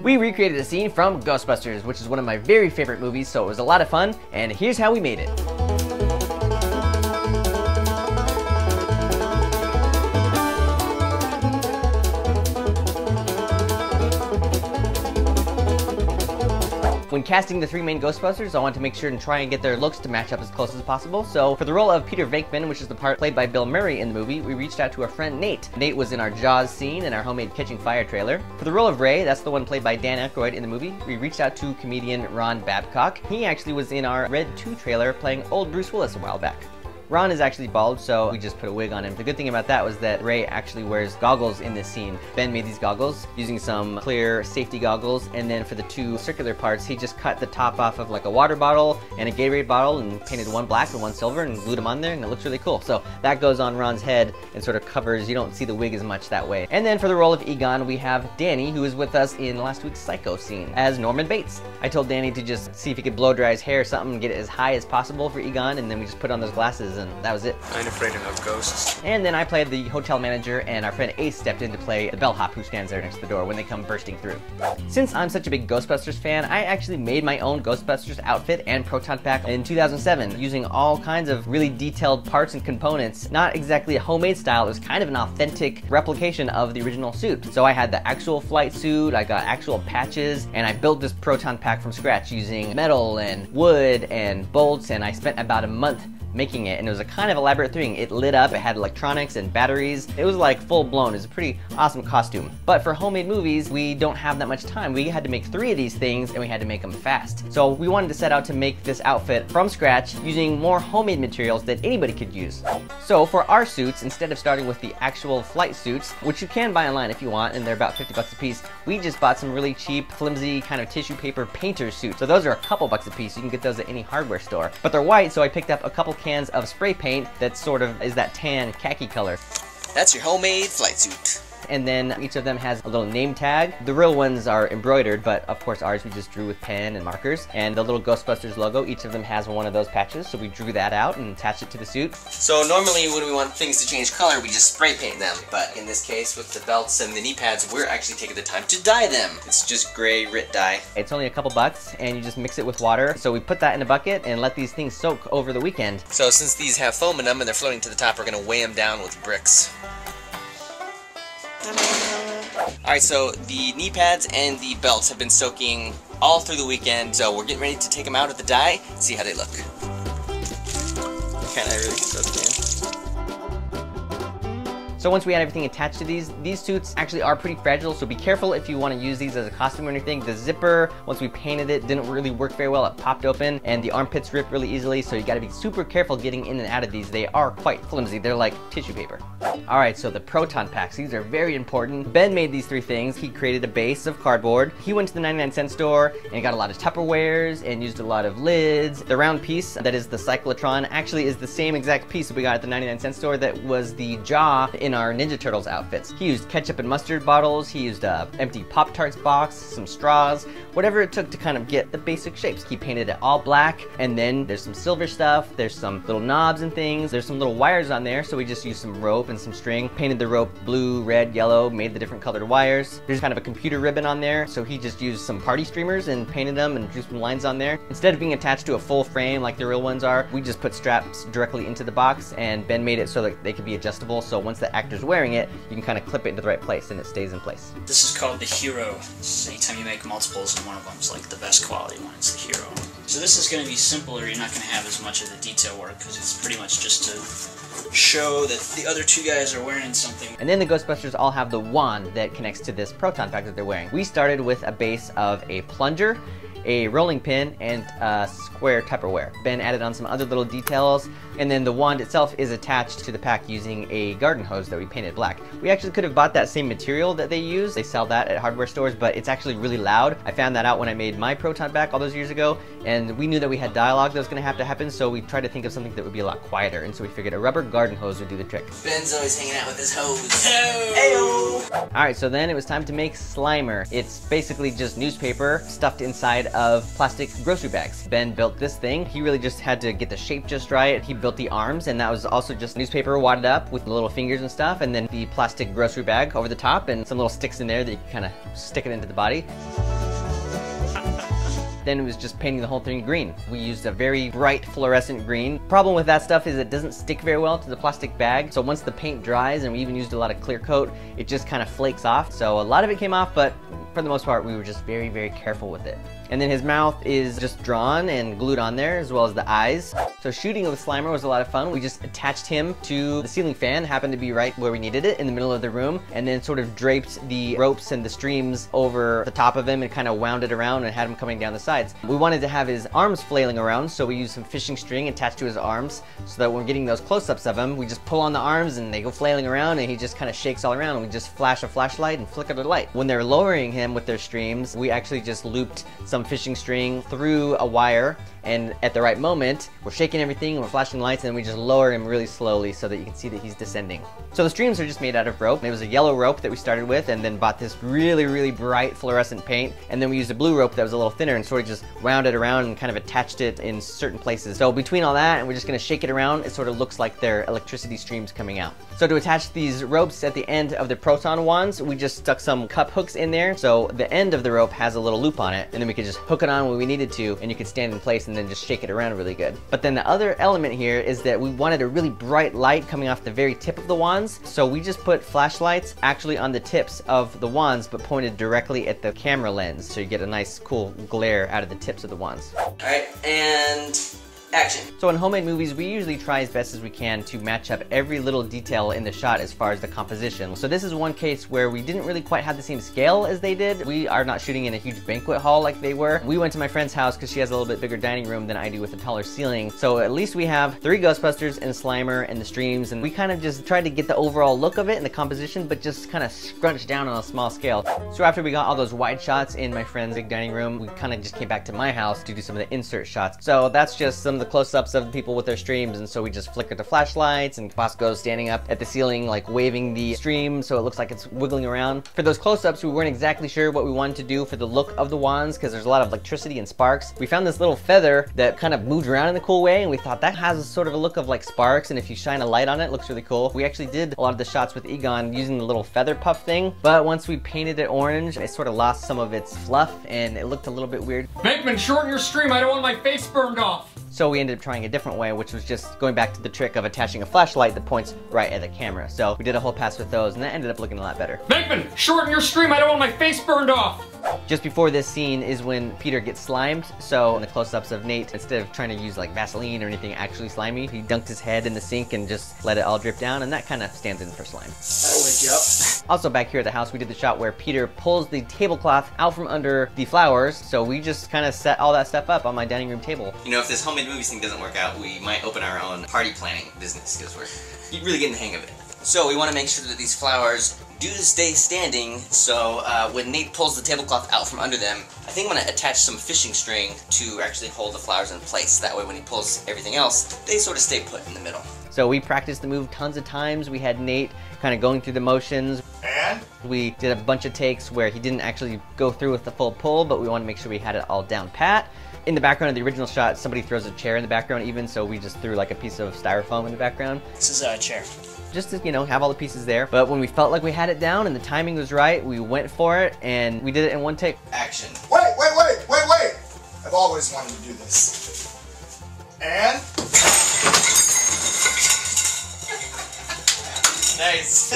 We recreated a scene from Ghostbusters, which is one of my very favorite movies, so it was a lot of fun, and here's how we made it. When casting the three main Ghostbusters, I wanted to make sure and try and get their looks to match up as close as possible. So for the role of Peter Venkman, which is the part played by Bill Murray in the movie, we reached out to our friend Nate. Nate was in our Jaws scene in our homemade Catching Fire trailer. For the role of Ray, that's the one played by Dan Aykroyd in the movie, we reached out to comedian Ron Babcock. He actually was in our Red 2 trailer playing old Bruce Willis a while back. Ron is actually bald, so we just put a wig on him. The good thing about that was that Ray actually wears goggles in this scene. Ben made these goggles using some clear safety goggles, and then for the two circular parts, he just cut the top off of like a water bottle and a Gatorade bottle and painted one black and one silver and glued them on there, and it looks really cool. So that goes on Ron's head and sort of covers, you don't see the wig as much that way. And then for the role of Egon, we have Danny, who was with us in last week's Psycho scene as Norman Bates. I told Danny to just see if he could blow dry his hair or something and get it as high as possible for Egon, and then we just put on those glasses and that was it. I ain't afraid of no ghosts. And then I played the hotel manager, and our friend Ace stepped in to play the bellhop who stands there next to the door when they come bursting through. Since I'm such a big Ghostbusters fan, I actually made my own Ghostbusters outfit and proton pack in 2007 using all kinds of really detailed parts and components. Not exactly a homemade style, it was kind of an authentic replication of the original suit. So I had the actual flight suit, I got actual patches, and I built this proton pack from scratch using metal and wood and bolts, and I spent about a month making it, and it was a kind of elaborate thing. It lit up, it had electronics and batteries. It was like full blown. It was a pretty awesome costume. But for homemade movies, we don't have that much time. We had to make 3 of these things, and we had to make them fast. So we wanted to set out to make this outfit from scratch using more homemade materials that anybody could use. So for our suits, instead of starting with the actual flight suits, which you can buy online if you want, and they're about 50 bucks a piece, we just bought some really cheap, flimsy kind of tissue paper painter suits. So those are a couple bucks a piece. You can get those at any hardware store. But they're white, so I picked up a couple cans of spray paint that sort of is that tan khaki color. That's your homemade flight suit. And then each of them has a little name tag. The real ones are embroidered, but of course ours we just drew with pen and markers. And the little Ghostbusters logo, each of them has one of those patches, so we drew that out and attached it to the suit. So normally when we want things to change color, we just spray paint them. But in this case, with the belts and the knee pads, we're actually taking the time to dye them. It's just gray RIT dye. It's only a couple bucks, and you just mix it with water. So we put that in a bucket and let these things soak over the weekend. So since these have foam in them and they're floating to the top, we're gonna weigh them down with bricks. Alright, so the knee pads and the belts have been soaking all through the weekend, so we're getting ready to take them out of the dye and see how they look. Kinda really soaked in. So once we had everything attached to these suits actually are pretty fragile, so be careful if you want to use these as a costume or anything. The zipper, once we painted it, didn't really work very well. It popped open, and the armpits ripped really easily, so you gotta be super careful getting in and out of these. They are quite flimsy. They're like tissue paper. Alright, so the proton packs, these are very important. Ben made these 3 things. He created a base of cardboard. He went to the 99-cent store and got a lot of Tupperwares and used a lot of lids. The round piece, that is the cyclotron, actually is the same exact piece that we got at the 99-cent store that was the jaw in our Ninja Turtles outfits. He used ketchup and mustard bottles, he used a empty Pop-Tarts box, some straws, whatever it took to kind of get the basic shapes. He painted it all black, and then there's some silver stuff, there's some little knobs and things, there's some little wires on there, so we just used some rope and some string, painted the rope blue, red, yellow, made the different colored wires. There's kind of a computer ribbon on there, so he just used some party streamers and painted them and drew some lines on there. Instead of being attached to a full frame like the real ones are, we just put straps directly into the box, and Ben made it so that they could be adjustable, so once the actor's wearing it, you can kind of clip it into the right place and it stays in place. This is called the Hero. So anytime you make multiples and one of them's like the best quality one, it's the Hero. So this is going to be simpler. You're not going to have as much of the detail work because it's pretty much just to show that the other 2 guys are wearing something. And then the Ghostbusters all have the wand that connects to this proton pack that they're wearing. We started with a base of a plunger, a rolling pin, and a square Tupperware. Ben added on some other little details, and then the wand itself is attached to the pack using a garden hose that we painted black. We actually could have bought that same material that they use. They sell that at hardware stores, but it's actually really loud. I found that out when I made my proton pack all those years ago, and we knew that we had dialogue that was going to have to happen, so we tried to think of something that would be a lot quieter, and so we figured a rubber garden hose would do the trick. Ben's always hanging out with his hose. Hey-o! Alright, so then it was time to make Slimer. It's basically just newspaper stuffed inside of plastic grocery bags. Ben built this thing. He really just had to get the shape just right. He built the arms, and that was also just newspaper wadded up with the little fingers and stuff, and then the plastic grocery bag over the top, and some little sticks in there that you can kind of stick it into the body. Then it was just painting the whole thing green. We used a very bright fluorescent green. Problem with that stuff is it doesn't stick very well to the plastic bag. So once the paint dries, and we even used a lot of clear coat, it just kind of flakes off. So a lot of it came off, but for the most part, we were just very, very careful with it. And then his mouth is just drawn and glued on there, as well as the eyes. So shooting with Slimer was a lot of fun. We just attached him to the ceiling fan, happened to be right where we needed it, in the middle of the room, and then sort of draped the ropes and the streams over the top of him and kind of wound it around and had him coming down the sides. We wanted to have his arms flailing around, so we used some fishing string attached to his arms, so that when we're getting those close-ups of him, we just pull on the arms and they go flailing around, and he just kind of shakes all around, and we just flash a flashlight and flicker the light. When they're lowering him with their streams, we actually just looped some fishing string through a wire, and at the right moment, we're shaking everything and we're flashing lights, and we just lower him really slowly so that you can see that he's descending. So the streams are just made out of rope. It was a yellow rope that we started with, and then bought this really, really bright fluorescent paint, and then we used a blue rope that was a little thinner and sort of just wound it around and kind of attached it in certain places. So between all that, and we're just gonna shake it around, it sort of looks like they're electricity streams coming out. So to attach these ropes at the end of the proton wands, we just stuck some cup hooks in there, so the end of the rope has a little loop on it, and then we could just hook it on when we needed to, and you could stand in place and then just shake it around really good. But then the other element here is that we wanted a really bright light coming off the very tip of the wands, so we just put flashlights actually on the tips of the wands, but pointed directly at the camera lens, so you get a nice cool glare out of the tips of the wands. Alright, and action. So in homemade movies, we usually try as best as we can to match up every little detail in the shot as far as the composition. So this is one case where we didn't really quite have the same scale as they did. We are not shooting in a huge banquet hall like they were. We went to my friend's house because she has a little bit bigger dining room than I do with a taller ceiling. So at least we have 3 Ghostbusters and Slimer and the streams, and we kind of just tried to get the overall look of it and the composition, but just kind of scrunched down on a small scale. So after we got all those wide shots in my friend's big dining room, we kind of just came back to my house to do some of the insert shots. So that's just some of the close-ups of the people with their streams, and so we just flickered the flashlights, and Bosco's standing up at the ceiling like waving the stream so it looks like it's wiggling around. For those close-ups, we weren't exactly sure what we wanted to do for the look of the wands because there's a lot of electricity and sparks. We found this little feather that kind of moved around in a cool way, and we thought that has sort of a look of like sparks, and if you shine a light on it, it looks really cool. We actually did a lot of the shots with Egon using the little feather puff thing, but once we painted it orange, it sort of lost some of its fluff and it looked a little bit weird. Bankman, shorten your stream, I don't want my face burned off. So we ended up trying a different way, which was just going back to the trick of attaching a flashlight that points right at the camera. So we did a whole pass with those, and that ended up looking a lot better. Bankman, shorten your stream, I don't want my face burned off. Just before this scene is when Peter gets slimed, so in the close-ups of Nate, instead of trying to use like Vaseline or anything actually slimy, he dunked his head in the sink and just let it all drip down, and that kind of stands in for slime. That'll wake you up. Also back here at the house, we did the shot where Peter pulls the tablecloth out from under the flowers, so we just kind of set all that stuff up on my dining room table. You know, if this homemade movies thing doesn't work out, we might open our own party planning business, because we're really getting the hang of it. So we want to make sure that these flowers do stay standing, so when Nate pulls the tablecloth out from under them, I think I'm going to attach some fishing string to actually hold the flowers in place. That way when he pulls everything else, they sort of stay put in the middle. So we practiced the move tons of times. We had Nate kind of going through the motions. And? We did a bunch of takes where he didn't actually go through with the full pull, but we wanted to make sure we had it all down pat. In the background of the original shot, somebody throws a chair in the background even, so we just threw like a piece of styrofoam in the background. This is a chair. Just to, you know, have all the pieces there. But when we felt like we had it down and the timing was right, we went for it, and we did it in one take. Action. Wait! I've always wanted to do this. And? Nice.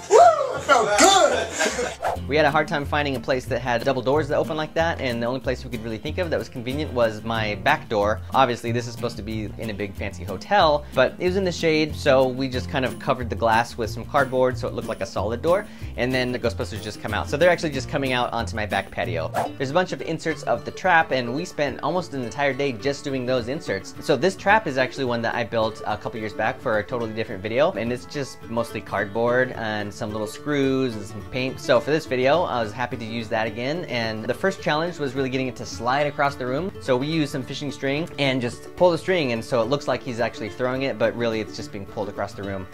Woo! It felt good! We had a hard time finding a place that had double doors that open like that, and the only place we could really think of that was convenient was my back door. Obviously, this is supposed to be in a big fancy hotel, but it was in the shade, so we just kind of covered the glass with some cardboard so it looked like a solid door, and then the Ghostbusters just come out. So they're actually just coming out onto my back patio. There's a bunch of inserts of the trap, and we spent almost an entire day just doing those inserts. So this trap is actually one that I built a couple years back for a totally different video, and it's just mostly cardboard and some little screws and some paint. So for this video, I was happy to use that again, and the first challenge was really getting it to slide across the room. So we used some fishing string and just pull the string, and so it looks like he's actually throwing it, but really it's just being pulled across the room.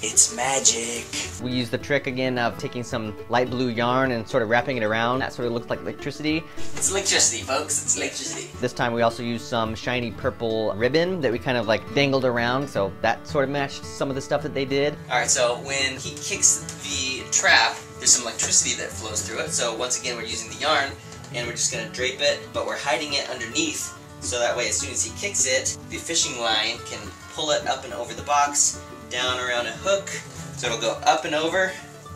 It's magic. We used the trick again of taking some light blue yarn and sort of wrapping it around. That sort of looks like electricity. It's electricity, folks. It's electricity. This time we also used some shiny purple ribbon that we kind of like dangled around, so that sort of matched some of the stuff that they did. Alright, so when he kicks the trap, there's some electricity that flows through it. So once again, we're using the yarn, and we're just going to drape it, but we're hiding it underneath, so that way as soon as he kicks it, the fishing line can pull it up and over the box, down around a hook, so it'll go up and over,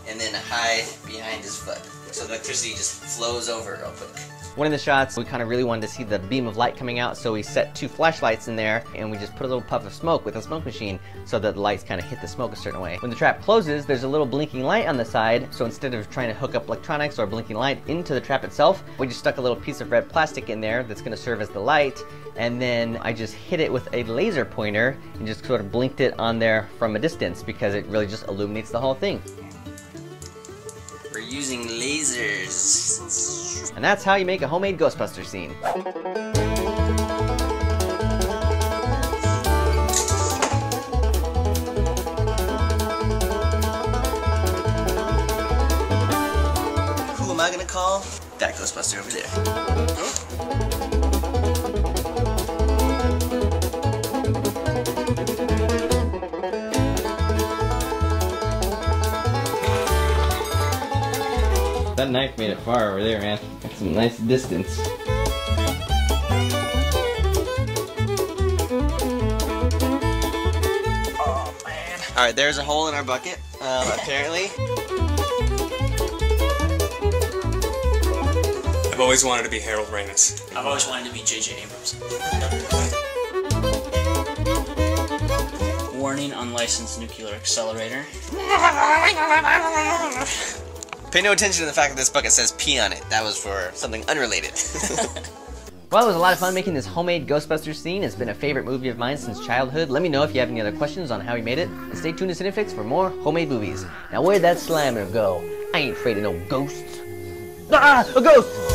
and then hide behind his foot. So the electricity just flows over real quick. One of the shots, we kind of really wanted to see the beam of light coming out, so we set 2 flashlights in there, and we just put a little puff of smoke with a smoke machine so that the lights kind of hit the smoke a certain way. When the trap closes, there's a little blinking light on the side, so instead of trying to hook up electronics or blinking light into the trap itself, we just stuck a little piece of red plastic in there that's going to serve as the light, and then I just hit it with a laser pointer and just sort of blinked it on there from a distance because it really just illuminates the whole thing. We're using lasers. And that's how you make a homemade Ghostbusters scene. Who am I gonna call? That Ghostbuster over there. That knife made it far over there, man. That's some nice distance. Oh man. Alright, there's a hole in our bucket, apparently. I've always wanted to be Harold Ramis. I've always wanted to be J.J. Abrams. Warning, unlicensed nuclear accelerator. Pay no attention to the fact that this bucket says pee on it. That was for something unrelated. Well, it was a lot of fun making this homemade Ghostbusters scene. It's been a favorite movie of mine since childhood. Let me know if you have any other questions on how we made it. And stay tuned to Cinefix for more homemade movies. Now where'd that slammer go? I ain't afraid of no ghosts. Ah! A ghost!